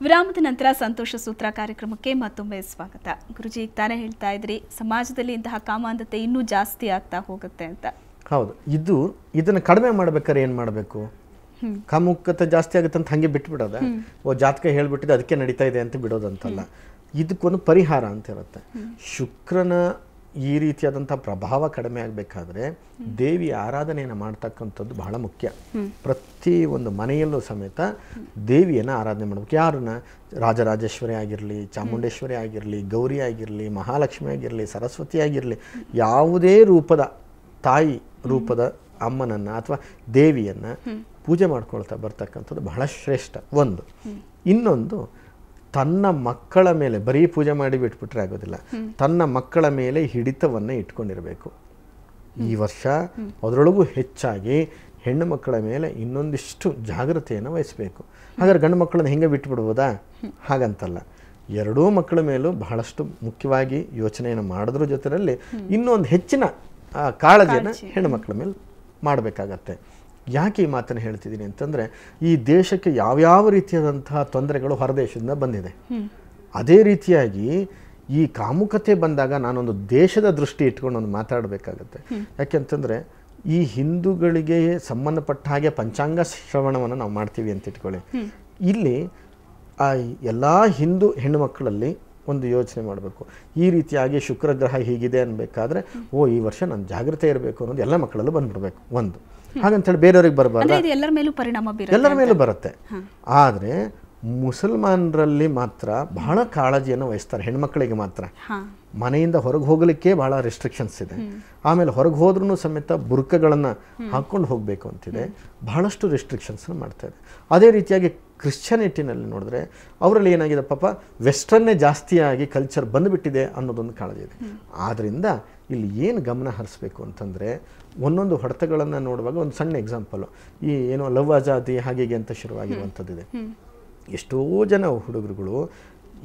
ವಿರಾಮದ ನಂತರ ಸಂತೋಷ ಸೂತ್ರ ಕಾರ್ಯಕ್ರಮಕ್ಕೆ ಮತ್ತೊಮ್ಮೆ ಸ್ವಾಗತ. ಗುರುಜಿ ಈಗ ತಾನೇ ಹೇಳ್ತಾ ಇದ್ರಿ ಸಮಾಜದಲ್ಲಿ ಇಂತಹ ಕಾಮಾಂಧತೆ ಇನ್ನೂ ಜಾಸ್ತಿ ಆಗ್ತಾ ಹೋಗುತ್ತೆ ಅಂತ. ಹೌದು, ಇದನ್ನು ಕಡಿಮೆ ಮಾಡ್ಬೇಕಾದ್ರೆ ಏನು ಮಾಡಬೇಕು? ಕಾಮುಕತೆ ಜಾಸ್ತಿ ಆಗುತ್ತೆ ಅಂತ ಹಾಗೆ ಬಿಟ್ಬಿಡೋದ? ಜಾತಕ ಹೇಳ್ಬಿಟ್ಟಿದೆ ಅದಕ್ಕೆ ನಡೀತಾ ಇದೆ ಅಂತ ಬಿಡೋದಂತಲ್ಲ. ಇದಕ್ಕೊಂದು ಪರಿಹಾರ ಅಂತ ಇರುತ್ತೆ. ಶುಕ್ರನ ಈ ರೀತಿಯಾದಂಥ ಪ್ರಭಾವ ಕಡಿಮೆ ಆಗಬೇಕಾದ್ರೆ ದೇವಿಯ ಆರಾಧನೆಯನ್ನು ಮಾಡ್ತಕ್ಕಂಥದ್ದು ಬಹಳ ಮುಖ್ಯ. ಪ್ರತಿ ಒಂದು ಮನೆಯಲ್ಲೂ ಸಮೇತ ದೇವಿಯನ್ನು ಆರಾಧನೆ ಮಾಡಬೇಕು. ಯಾರನ್ನ? ರಾಜರಾಜೇಶ್ವರಿ ಆಗಿರಲಿ, ಚಾಮುಂಡೇಶ್ವರಿ ಆಗಿರಲಿ, ಗೌರಿ ಆಗಿರಲಿ, ಮಹಾಲಕ್ಷ್ಮಿ ಆಗಿರಲಿ, ಸರಸ್ವತಿ ಆಗಿರಲಿ, ಯಾವುದೇ ರೂಪದ ತಾಯಿ ರೂಪದ ಅಮ್ಮನನ್ನು ಅಥವಾ ದೇವಿಯನ್ನು ಪೂಜೆ ಮಾಡ್ಕೊಳ್ತಾ ಬರ್ತಕ್ಕಂಥದ್ದು ಬಹಳ ಶ್ರೇಷ್ಠ. ಒಂದು. ಇನ್ನೊಂದು, ತನ್ನ ಮಕ್ಕಳ ಮೇಲೆ ಬರೀ ಪೂಜೆ ಮಾಡಿ ಬಿಟ್ಬಿಟ್ರೆ ಆಗೋದಿಲ್ಲ, ತನ್ನ ಮಕ್ಕಳ ಮೇಲೆ ಹಿಡಿತವನ್ನು ಇಟ್ಕೊಂಡಿರಬೇಕು. ಈ ವರ್ಷ ಅದರೊಳಗೂ ಹೆಚ್ಚಾಗಿ ಹೆಣ್ಣು ಮಕ್ಕಳ ಮೇಲೆ ಇನ್ನೊಂದಿಷ್ಟು ಜಾಗೃತೆಯನ್ನು ವಹಿಸಬೇಕು. ಹಾಗಾದ್ರೆ ಗಂಡು ಮಕ್ಕಳನ್ನ ಹೆಂಗೆ ಬಿಟ್ಬಿಡ್ಬೋದಾ? ಹಾಗಂತಲ್ಲ, ಎರಡೂ ಮಕ್ಕಳ ಮೇಲೂ ಬಹಳಷ್ಟು ಮುಖ್ಯವಾಗಿ ಯೋಚನೆಯನ್ನು ಮಾಡೋದ್ರ ಜೊತೆಯಲ್ಲಿ ಇನ್ನೊಂದು ಹೆಚ್ಚಿನ ಕಾಳಜಿಯನ್ನು ಹೆಣ್ಣು ಮಕ್ಕಳ ಮೇಲೆ ಮಾಡಬೇಕಾಗತ್ತೆ. ಯಾಕೆ ಈ ಮಾತನ್ನು ಹೇಳ್ತಿದ್ದೀನಿ ಅಂತಂದರೆ, ಈ ದೇಶಕ್ಕೆ ಯಾವ್ಯಾವ ರೀತಿಯಾದಂತಹ ತೊಂದರೆಗಳು ಹೊರದೇಶದಿಂದ ಬಂದಿದೆ. ಅದೇ ರೀತಿಯಾಗಿ ಈ ಕಾಮುಕತೆ ಬಂದಾಗ ನಾನೊಂದು ದೇಶದ ದೃಷ್ಟಿ ಇಟ್ಕೊಂಡು ಒಂದು ಮಾತಾಡಬೇಕಾಗತ್ತೆ. ಯಾಕೆಂತಂದರೆ ಈ ಹಿಂದೂಗಳಿಗೆ ಸಂಬಂಧಪಟ್ಟ ಹಾಗೆ ಪಂಚಾಂಗ ಶ್ರವಣವನ್ನು ನಾವು ಮಾಡ್ತೀವಿ ಅಂತ ಇಟ್ಕೊಳ್ಳಿ. ಇಲ್ಲಿ ಎಲ್ಲ ಹಿಂದೂ ಹೆಣ್ಣು ಮಕ್ಕಳಲ್ಲಿ ಒಂದು ಯೋಚನೆ ಮಾಡಬೇಕು. ಈ ರೀತಿಯಾಗಿ ಶುಕ್ರಗ್ರಹ ಹೀಗಿದೆ ಅನ್ಬೇಕಾದ್ರೆ ಈ ವರ್ಷ ನಾನು ಜಾಗ್ರತೆ ಇರಬೇಕು ಅನ್ನೋದು ಎಲ್ಲ ಮಕ್ಕಳಲ್ಲೂ ಬಂದ್ಬಿಡ್ಬೇಕು. ಒಂದು ಹಾಗಂತೇಳಿ ಬೇರೆಯವ್ರಿಗೆ ಬರಬಾರ್ದು, ಎಲ್ಲರ ಮೇಲೂ ಬರುತ್ತೆ. ಆದರೆ ಮುಸಲ್ಮಾನರಲ್ಲಿ ಮಾತ್ರ ಬಹಳ ಕಾಳಜಿಯನ್ನು ವಹಿಸ್ತಾರೆ. ಹೆಣ್ಮಕ್ಳಿಗೆ ಮಾತ್ರ ಮನೆಯಿಂದ ಹೊರಗೆ ಹೋಗಲಿಕ್ಕೆ ಬಹಳ ರೆಸ್ಟ್ರಿಕ್ಷನ್ಸ್ ಇದೆ. ಆಮೇಲೆ ಹೊರಗೆ ಹೋದ್ರೂ ಸಮೇತ ಬುರ್ಕಗಳನ್ನು ಹಾಕ್ಕೊಂಡು ಹೋಗಬೇಕು ಅಂತಿದೆ. ಬಹಳಷ್ಟು ರೆಸ್ಟ್ರಿಕ್ಷನ್ಸ್ ಮಾಡ್ತಾ ಇದೆ. ಅದೇ ರೀತಿಯಾಗಿ ಕ್ರಿಶ್ಚಿಯಾನಿಟಿನಲ್ಲಿ ನೋಡಿದ್ರೆ ಅವರಲ್ಲಿ ಏನಾಗಿದೆ, ಪಾಪ ವೆಸ್ಟರ್ನ್ನೇ ಜಾಸ್ತಿಯಾಗಿ ಕಲ್ಚರ್ ಬಂದುಬಿಟ್ಟಿದೆ ಅನ್ನೋದೊಂದು ಕಾಳಜಿ ಇದೆ. ಆದ್ದರಿಂದ ಇಲ್ಲಿ ಏನು ಗಮನ ಹರಿಸ್ಬೇಕು ಅಂತಂದರೆ, ಒಂದೊಂದು ಹೊಡೆತಗಳನ್ನು ನೋಡುವಾಗ ಒಂದು ಸಣ್ಣ ಎಕ್ಸಾಂಪಲು, ಈ ಏನೋ ಲವ್ ಆಜಾದಿ ಹಾಗೆ ಅಂತ ಶುರುವಾಗಿರುವಂಥದ್ದಿದೆ. ಎಷ್ಟೋ ಜನ ಹುಡುಗರುಗಳು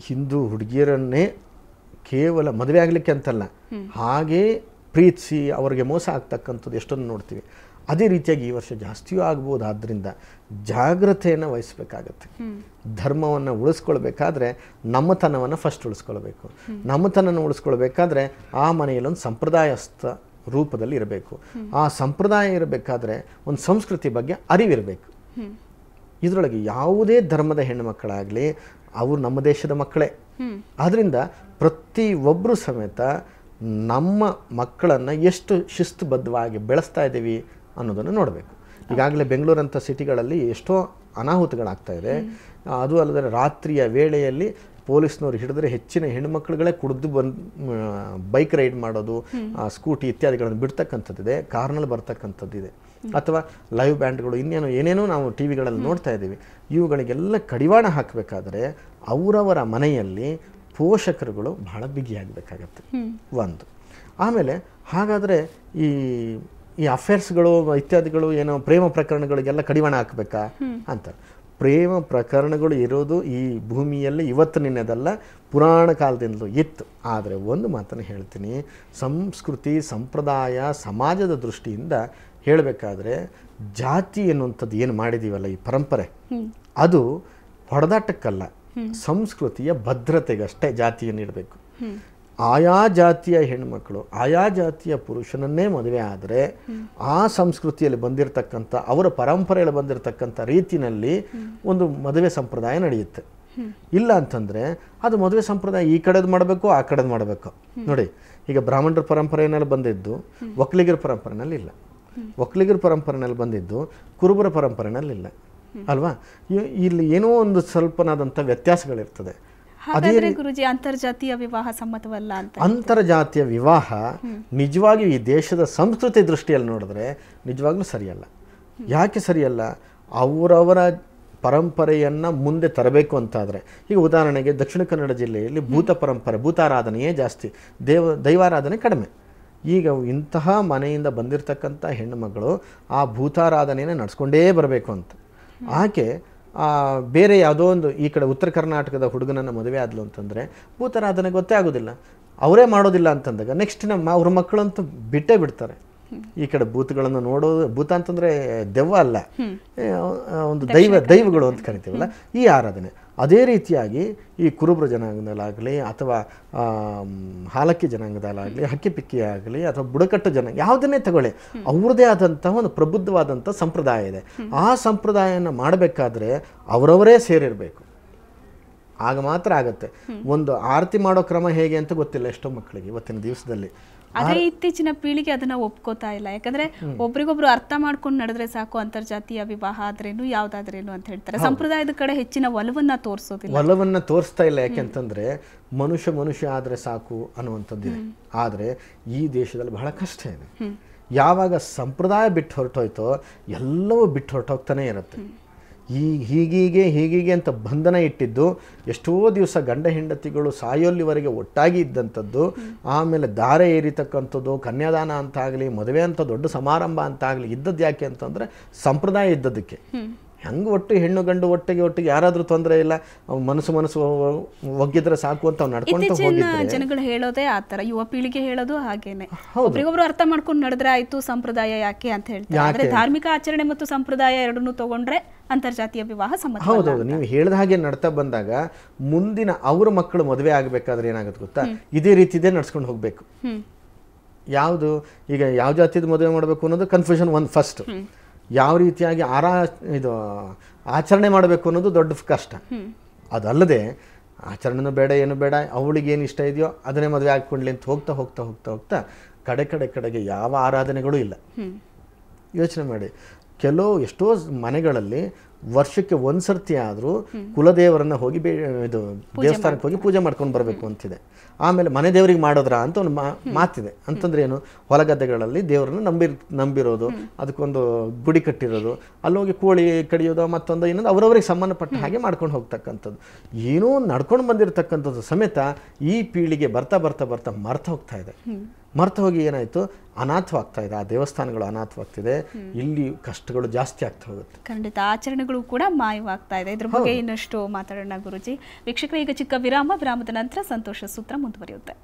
ಹಿಂದೂ ಹುಡುಗಿಯರನ್ನೇ ಕೇವಲ ಮದುವೆ ಆಗಲಿಕ್ಕೆ ಅಂತಲ್ಲ, ಹಾಗೇ ಪ್ರೀತಿಸಿ ಅವರಿಗೆ ಮೋಸ ಆಗ್ತಕ್ಕಂಥದ್ದು ಎಷ್ಟೊಂದು ನೋಡ್ತೀವಿ. ಅದೇ ರೀತಿಯಾಗಿ ಈ ವರ್ಷ ಜಾಸ್ತಿಯೂ ಆಗ್ಬೋದು. ಆದ್ದರಿಂದ ಜಾಗ್ರತೆಯನ್ನು ವಹಿಸಬೇಕಾಗತ್ತೆ. ಧರ್ಮವನ್ನು ಉಳಿಸ್ಕೊಳ್ಬೇಕಾದ್ರೆ ನಮ್ಮತನವನ್ನು ಫಸ್ಟ್ ಉಳಿಸ್ಕೊಳ್ಬೇಕು. ನಮ್ಮತನವನ್ನು ಉಳಿಸ್ಕೊಳ್ಬೇಕಾದ್ರೆ ಆ ಮನೆಯಲ್ಲೊಂದು ಸಂಪ್ರದಾಯಸ್ಥ ರೂಪದಲ್ಲಿ ಇರಬೇಕು. ಆ ಸಂಪ್ರದಾಯ ಇರಬೇಕಾದ್ರೆ ಒಂದು ಸಂಸ್ಕೃತಿ ಬಗ್ಗೆ ಅರಿವಿರಬೇಕು. ಇದರೊಳಗೆ ಯಾವುದೇ ಧರ್ಮದ ಹೆಣ್ಣು ಮಕ್ಕಳಾಗಲಿ ಅವರು ನಮ್ಮ ದೇಶದ ಮಕ್ಕಳೇ. ಆದ್ದರಿಂದ ಪ್ರತಿಯೊಬ್ಬರು ಸಮೇತ ನಮ್ಮ ಮಕ್ಕಳನ್ನು ಎಷ್ಟು ಶಿಸ್ತುಬದ್ಧವಾಗಿ ಬೆಳೆಸ್ತಾ ಇದ್ದೀವಿ ಅನ್ನೋದನ್ನು ನೋಡಬೇಕು. ಈಗಾಗಲೇ ಬೆಂಗಳೂರಂಥ ಸಿಟಿಗಳಲ್ಲಿ ಎಷ್ಟೋ ಅನಾಹುತಗಳಾಗ್ತಾ ಇದೆ. ಅದು ಅಲ್ಲದೆ ರಾತ್ರಿಯ ವೇಳೆಯಲ್ಲಿ ಪೊಲೀಸ್ನವ್ರು ಹಿಡಿದ್ರೆ ಹೆಚ್ಚಿನ ಹೆಣ್ಣುಮಕ್ಕಳುಗಳೇ ಕುಡಿದು ಬೈಕ್ ರೈಡ್ ಮಾಡೋದು, ಸ್ಕೂಟಿ ಇತ್ಯಾದಿಗಳನ್ನು ಬಿಡ್ತಕ್ಕಂಥದ್ದಿದೆ, ಕಾರ್ನಲ್ಲಿ ಬರ್ತಕ್ಕಂಥದ್ದಿದೆ. ಅಥವಾ ಲೈವ್ ಬ್ಯಾಂಡ್ಗಳು ಏನೇನೋ ನಾವು ಟಿ ವಿಗಳಲ್ಲಿ ನೋಡ್ತಾ ಇದ್ದೀವಿ. ಇವುಗಳಿಗೆಲ್ಲ ಕಡಿವಾಣ ಹಾಕಬೇಕಾದ್ರೆ ಅವರವರ ಮನೆಯಲ್ಲಿ ಪೋಷಕರುಗಳು ಬಹಳ ಬಿಗಿಯಾಗಬೇಕಾಗತ್ತೆ. ಒಂದು. ಆಮೇಲೆ ಹಾಗಾದರೆ ಈ ಅಫೇರ್ಸ್ಗಳು ಇತ್ಯಾದಿಗಳು ಏನೋ ಪ್ರೇಮ ಪ್ರಕರಣಗಳಿಗೆಲ್ಲ ಕಡಿವಾಣ ಹಾಕಬೇಕಾ ಅಂತ. ಪ್ರೇಮ ಪ್ರಕರಣಗಳು ಇರೋದು ಈ ಭೂಮಿಯಲ್ಲಿ ಇವತ್ತು ನಿನ್ನೆದಲ್ಲ, ಪುರಾಣ ಕಾಲದಿಂದಲೂ ಇತ್ತು. ಆದರೆ ಒಂದು ಮಾತನ್ನು ಹೇಳ್ತೀನಿ, ಸಂಸ್ಕೃತಿ ಸಂಪ್ರದಾಯ ಸಮಾಜದ ದೃಷ್ಟಿಯಿಂದ ಹೇಳಬೇಕಾದ್ರೆ ಜಾತಿ ಎನ್ನುವಂಥದ್ದು ಏನು ಮಾಡಿದ್ದೀವಲ್ಲ, ಈ ಪರಂಪರೆ, ಅದು ಹೊಡೆದಾಟಕ್ಕಲ್ಲ, ಸಂಸ್ಕೃತಿಯ ಭದ್ರತೆಗಷ್ಟೇ ಜಾತಿಯನ್ನು ಇಡಬೇಕು. ಆಯಾ ಜಾತಿಯ ಹೆಣ್ಣುಮಕ್ಕಳು ಆಯಾ ಜಾತಿಯ ಪುರುಷನನ್ನೇ ಮದುವೆ ಆದರೆ ಆ ಸಂಸ್ಕೃತಿಯಲ್ಲಿ ಬಂದಿರತಕ್ಕಂಥ ಅವರ ಪರಂಪರೆಯಲ್ಲಿ ಬಂದಿರತಕ್ಕಂಥ ರೀತಿಯಲ್ಲಿ ಒಂದು ಮದುವೆ ಸಂಪ್ರದಾಯ ನಡೆಯುತ್ತೆ. ಇಲ್ಲ ಅಂತಂದರೆ ಅದು ಮದುವೆ ಸಂಪ್ರದಾಯ ಈ ಕಡೆದು ಮಾಡಬೇಕು ಆ ಕಡೆದು ಮಾಡಬೇಕು. ನೋಡಿ, ಈಗ ಬ್ರಾಹ್ಮಣರ ಪರಂಪರೆಯಲ್ಲಿ ಬಂದಿದ್ದು ಒಕ್ಕಲಿಗರ ಪರಂಪರೆಯಲ್ಲಿ ಇಲ್ಲ, ಒಕ್ಕಲಿಗರ ಪರಂಪರೆಯಲ್ಲಿ ಬಂದಿದ್ದು ಕುರುಬರ ಪರಂಪರೆಯಲ್ಲಿ ಇಲ್ಲ ಅಲ್ವಾ? ಇಲ್ಲಿ ಏನೋ ಒಂದು ಸ್ವಲ್ಪನಾದಂಥ ವ್ಯತ್ಯಾಸಗಳಿರ್ತದೆ. ಗುರುಜಿ, ಅಂತರ್ಜಾತೀಯ ವಿವಾಹ ಸಮ್ಮತವಲ್ಲ ಅಂತ. ಅಂತರ್ಜಾತೀಯ ವಿವಾಹ ನಿಜವಾಗಿಯೂ ಈ ದೇಶದ ಸಂಸ್ಕೃತಿ ದೃಷ್ಟಿಯಲ್ಲಿ ನೋಡಿದ್ರೆ ನಿಜವಾಗ್ಲೂ ಸರಿಯಲ್ಲ. ಯಾಕೆ ಸರಿಯಲ್ಲ? ಅವರವರ ಪರಂಪರೆಯನ್ನು ಮುಂದೆ ತರಬೇಕು ಅಂತಾದರೆ, ಈಗ ಉದಾಹರಣೆಗೆ ದಕ್ಷಿಣ ಕನ್ನಡ ಜಿಲ್ಲೆಯಲ್ಲಿ ಭೂತಾರಾಧನೆಯೇ ಜಾಸ್ತಿ, ದೈವಾರಾಧನೆ ಕಡಿಮೆ. ಈಗ ಇಂತಹ ಮನೆಯಿಂದ ಬಂದಿರತಕ್ಕಂಥ ಹೆಣ್ಣುಮಗಳು ಆ ಭೂತಾರಾಧನೆಯನ್ನು ನಡೆಸ್ಕೊಂಡೇ ಬರಬೇಕು ಅಂತ. ಆಕೆ ಬೇರೆ ಯಾವುದೋ ಒಂದು ಈ ಕಡೆ ಉತ್ತರ ಕರ್ನಾಟಕದ ಹುಡುಗನನ್ನು ಮದುವೆ ಆದ್ಲು ಅಂತಂದರೆ ಭೂತಾರಾಧನೆ ಗೊತ್ತೇ ಆಗೋದಿಲ್ಲ, ಅವರೇ ಮಾಡೋದಿಲ್ಲ ಅಂತಂದಾಗ ನೆಕ್ಸ್ಟ್ ಅವ್ರ ಮಕ್ಕಳಂತೂ ಬಿಟ್ಟೇ ಬಿಡ್ತಾರೆ. ಈ ಕಡೆ ಭೂತಗಳನ್ನು ನೋಡೋದು, ಭೂತ ಅಂತಂದರೆ ದೆವ್ವ ಅಲ್ಲ, ಒಂದು ದೈವಗಳು ಅಂತ ಕರಿತೀವಲ್ಲ, ಈ ಆರಾಧನೆ ಅದೇ ರೀತಿಯಾಗಿ ಈ ಕುರುಬರ ಜನಾಂಗದಲ್ಲಾಗಲಿ ಅಥವಾ ಹಾಲಕ್ಕಿ ಜನಾಂಗದಲ್ಲಾಗಲಿ ಹಕ್ಕಿಪಿಕ್ಕಿ ಆಗಲಿ ಅಥವಾ ಬುಡಕಟ್ಟು ಜನ ಯಾವುದನ್ನೇ ತಗೊಳ್ಳಿ, ಅವ್ರದ್ದೇ ಆದಂತಹ ಒಂದು ಪ್ರಬುದ್ಧವಾದಂಥ ಸಂಪ್ರದಾಯ ಇದೆ. ಆ ಸಂಪ್ರದಾಯನ ಮಾಡಬೇಕಾದ್ರೆ ಅವರವರೇ ಸೇರಿರಬೇಕು, ಆಗ ಮಾತ್ರ ಆಗತ್ತೆ. ಒಂದು ಆರತಿ ಮಾಡೋ ಕ್ರಮ ಹೇಗೆ ಅಂತ ಗೊತ್ತಿಲ್ಲ ಎಷ್ಟೋ ಮಕ್ಕಳಿಗೆ ಇವತ್ತಿನ ದಿವಸದಲ್ಲಿ. ಅದೇ ಇತ್ತೀಚಿನ ಪೀಳಿಗೆ ಅದನ್ನ ಒಪ್ಕೋತಾ ಇಲ್ಲ. ಯಾಕಂದ್ರೆ ಒಬ್ರಿಗೊಬ್ರು ಅರ್ಥ ಮಾಡ್ಕೊಂಡು ನಡೆದ್ರೆ ಸಾಕು, ಅಂತರ್ಜಾತೀಯ ವಿವಾಹ ಆದ್ರೇನು ಯಾವ್ದಾದ್ರೇನು ಅಂತ ಹೇಳ್ತಾರೆ. ಸಂಪ್ರದಾಯದ ಕಡೆ ಹೆಚ್ಚಿನ ಒಲವನ್ನ ತೋರಿಸ್ತಾ ಇಲ್ಲ. ಯಾಕೆಂತಂದ್ರೆ ಮನುಷ್ಯ ಆದ್ರೆ ಸಾಕು ಅನ್ನುವಂಥದ್ದಿದೆ. ಆದ್ರೆ ಈ ದೇಶದಲ್ಲಿ ಬಹಳ ಕಷ್ಟ ಇದೆ. ಯಾವಾಗ ಸಂಪ್ರದಾಯ ಬಿಟ್ಟು ಹೊರಟೋಯ್ತೋ ಎಲ್ಲವೂ ಬಿಟ್ಟು ಹೊರಟೋಗ್ತಾನೆ ಇರುತ್ತೆ. ಹೀಗೀಗೆ ಅಂತ ಬಂಧನ ಇಟ್ಟಿದ್ದು ಎಷ್ಟೋ ದಿವಸ ಗಂಡ ಹೆಂಡತಿಗಳು ಸಾಯೋಲ್ಲಿವರೆಗೆ ಒಟ್ಟಾಗಿ ಇದ್ದಂಥದ್ದು, ಆಮೇಲೆ ದಾರೆ ಏರಿತಕ್ಕಂಥದ್ದು, ಕನ್ಯಾದಾನ ಅಂತಾಗಲಿ, ಮದುವೆ ಅಂತ ದೊಡ್ಡ ಸಮಾರಂಭ ಅಂತಾಗಲಿ ಇದ್ದದ್ದು ಯಾಕೆ ಅಂತಂದರೆ ಸಂಪ್ರದಾಯ ಇದ್ದದಕ್ಕೆ. ಹೆಂಗೆ ಒಟ್ಟು ಹೆಣ್ಣು ಗಂಡು ಒಟ್ಟಿಗೆ ಯಾರಾದರೂ ತೊಂದರೆ ಇಲ್ಲ, ಮನಸ್ಸು ಒಗ್ಗಿದ್ರೆ ಸಾಕು ಅಂತ ನಡ್ಕೊಂಡು ಹೋಗಿದ್ರೆ ಜನಗಳು ಹೇಳೋದೇ ಆ ಥರ. ಯುವ ಪೀಳಿಗೆ ಹೇಳೋದು ಹಾಗೇನೆ, ಒಬ್ರಿಗೊಬ್ರು ಅರ್ಥ ಮಾಡ್ಕೊಂಡು ನಡೆದ್ರೆ ಆಯ್ತು, ಸಂಪ್ರದಾಯ ಯಾಕೆ ಅಂತ ಹೇಳ್ತಾರೆ. ಆದ್ರೆ ಧಾರ್ಮಿಕ ಆಚರಣೆ ಮತ್ತು ಸಂಪ್ರದಾಯ ಎರಡನ್ನೂ ತಗೊಂಡ್ರೆ ಅಂತರ್ಜಾತೀಯ ವಿವಾಹ ಸಮ್ಮತ. ಹೌದೌದು, ನೀವು ಹೇಳಿದ ಹಾಗೆ ನಡ್ತಾ ಬಂದಾಗ ಮುಂದಿನ ಅವ್ರ ಮಕ್ಕಳು ಮದುವೆ ಆಗಬೇಕಾದ್ರೆ ಏನಾಗುತ್ತೆ ಗೊತ್ತಾ, ಇದೇ ರೀತಿದೇ ನಡ್ಸ್ಕೊಂಡು ಹೋಗ್ಬೇಕು. ಯಾವುದು ಈಗ ಯಾವ ಜಾತಿದ ಮದುವೆ ಮಾಡಬೇಕು ಅನ್ನೋದು ಕನ್ಫ್ಯೂಷನ್ ಒಂದು ಫಸ್ಟ್. ಯಾವ ರೀತಿಯಾಗಿ ಆಚರಣೆ ಮಾಡಬೇಕು ಅನ್ನೋದು ದೊಡ್ಡ ಕಷ್ಟ. ಅದಲ್ಲದೆ ಆಚರಣೆನೂ ಬೇಡ, ಏನು ಬೇಡ, ಅವಳಿಗೆ ಏನು ಇಷ್ಟ ಇದೆಯೋ ಅದನ್ನೇ ಮದುವೆ ಹಾಕ್ಕೊಂಡ್ಲಿ ಅಂತ ಹೋಗ್ತಾ ಹೋಗ್ತಾ ಹೋಗ್ತಾ ಹೋಗ್ತಾ ಕಡೆಗೆ ಯಾವ ಆರಾಧನೆಗಳು ಇಲ್ಲ. ಯೋಚನೆ ಮಾಡಿ, ಎಷ್ಟೋ ಮನೆಗಳಲ್ಲಿ ವರ್ಷಕ್ಕೆ ಒಂದ್ಸರ್ತಿ ಆದರೂ ಕುಲದೇವರನ್ನ ಹೋಗಿ ದೇವಸ್ಥಾನಕ್ಕೆ ಹೋಗಿ ಪೂಜೆ ಮಾಡ್ಕೊಂಡು ಬರಬೇಕು ಅಂತಿದೆ. ಆಮೇಲೆ ಮನೆ ದೇವರಿಗೆ ಮಾಡೋದ್ರ ಅಂತ ಒಂದು ಮಾತಿದೆ. ಅಂತಂದ್ರೆ ಏನು, ಹೊಲಗದ್ದೆಗಳಲ್ಲಿ ದೇವರನ್ನ ನಂಬಿರೋದು, ಅದಕ್ಕೊಂದು ಗುಡಿ ಕಟ್ಟಿರೋದು, ಅಲ್ಲೋಗಿ ಕೋಳಿ ಕಡಿಯೋದು, ಮತ್ತೊಂದು ಇನ್ನೊಂದು ಅವರವರಿಗೆ ಸಂಬಂಧಪಟ್ಟ ಹಾಗೆ ಮಾಡ್ಕೊಂಡು ಹೋಗ್ತಕ್ಕಂಥದ್ದು. ಏನೋ ನಡ್ಕೊಂಡು ಬಂದಿರತಕ್ಕಂಥದ್ದು ಸಮೇತ ಈ ಪೀಳಿಗೆ ಬರ್ತಾ ಮರ್ತ ಹೋಗ್ತಾ ಇದೆ. ಮರ್ತ ಹೋಗಿ ಏನಾಯ್ತು, ಅನಾಥವಾಗ್ತಾ ಇದೆ. ಆ ದೇವಸ್ಥಾನಗಳು ಅನಾಥವಾಗ್ತಿದೆ. ಇಲ್ಲಿ ಕಷ್ಟಗಳು ಜಾಸ್ತಿ ಆಗ್ತಾ ಹೋಗುತ್ತೆ. ಖಂಡಿತ ಆಚರಣೆಗಳು ಕೂಡ ಮಾಯವಾಗ್ತಾ ಇದೆ. ಇದ್ರ ಬಗ್ಗೆ ಇನ್ನಷ್ಟು ಮಾತಾಡೋಣ ಗುರುಜಿ. ವೀಕ್ಷಕರೇ, ಈಗ ಚಿಕ್ಕ ವಿರಾಮದ ನಂತರ ಸಂತೋಷ ಸೂತ್ರ ಮುಂದುವರಿಯುತ್ತೆ.